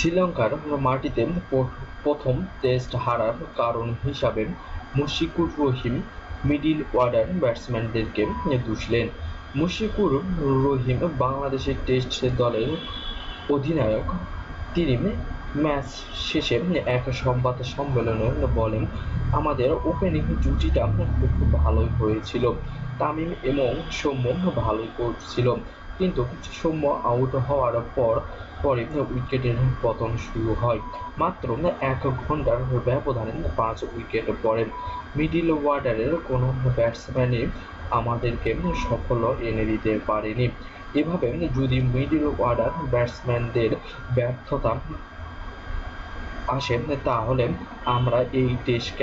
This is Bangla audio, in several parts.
শ্রীলঙ্কার মাটিতে প্রথম টেস্ট হারার কারণ হিসাবে Mushfiqur Rahim middle order ব্যাটসম্যানদেরকে দুষলেন। Mushfiqur Rahim Bangladesh test দলের অধিনায়ক। তিনি ম্যাচ শেষে এক সংবাদ সম্মেলনে বলেন, আমাদের ওপেনিং জুটিটা খুব ভালোই হয়েছিল। তামিম এবং সৌম্য ভালোই করছিল, কিন্তু সৌম্য আউট হওয়ার পরে উইকেটের পতন শুরু হয়। মাত্র ১ ঘন্টার ব্যবধানে ৫ উইকেট পড়ে। মিডল অর্ডারের কোনো ব্যাটসম্যানই আমাদেরকে সাফল্য এনে দিতে পারেনি। এভাবে যদি মিডল অর্ডার ব্যাটসম্যানদের ব্যর্থতা আসে, তাহলে আমরা এই টেস্ট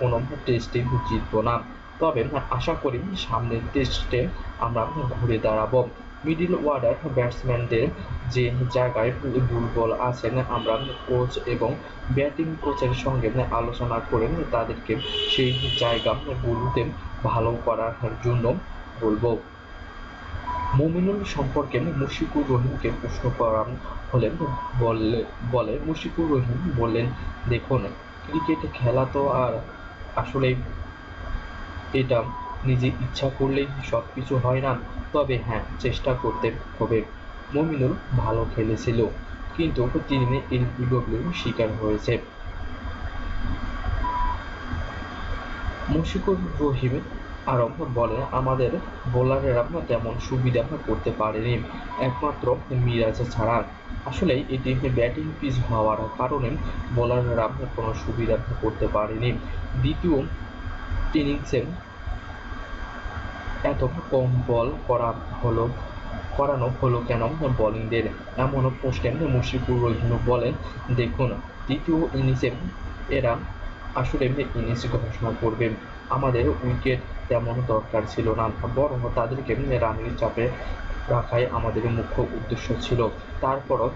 কোনো টেস্টে জিতব না। তবে আশা করি সামনের টেস্টে আমরা ঘুরে দাঁড়াবো। মিডল অর্ডার ব্যাটসম্যানদের যে জায়গায় দুর্বল আছেন, আমরা কোচ এবং ব্যাটিং কোচের সঙ্গে আলোচনা করে তাদেরকে সেই জায়গাগুলোতে ভালো করার জন্য বলবো। মুমিনুল সম্পর্কে মুশফিকুর রহিমকে প্রশ্ন করা হলে মুশফিকুর রহিম বললেন, দেখুন, ক্রিকেট খেলা তো আর আসলেই এটা নিজে ইচ্ছা করলেই সবকিছু হয় না। তবে হ্যাঁ, চেষ্টা করতে হবে। মুমিনুল ভালো খেলেছিল, কিন্তু তিনি এলবিডব্লিউর শিকার হয়েছে। মুশফিকুর রহিম আরও বলেন, আমাদের বোলারেরা তেমন সুবিধা করতে পারেনি, একমাত্র মিরাজ ছাড়া। আসলেই এটি ব্যাটিং পিচ হওয়ার কারণে বোলাররা কোনো সুবিধা করতে পারেনি। দ্বিতীয় ইনিংসে এত কম বল করানো হলো কেন বোলিংদের, এমন প্রশ্নে মুশফিকুর রহিম বলেন, দেখুন, দ্বিতীয় ইনিংসে এরা আসলে ইনিংস ঘোষণা করবে। আমাদের উইকেট তেমন দরকার ছিল না, বরং তাদেরকে রানের চাপে রাখাই আমাদের মুখ্য উদ্দেশ্য ছিল। তারপরও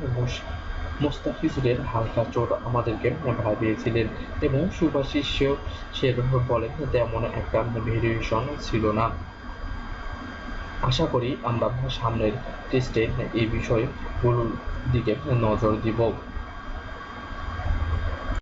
মুস্তাফিজুরের হালকা চোট আমাদেরকে ভাবিয়েছিলেন এবং সুভাশিসের বলে তেমন একটা ভেরিয়েশন ছিল না। আশা করি আমরা সামনের টেস্টে এই বিষয়গুলোর দিকে নজর দিব।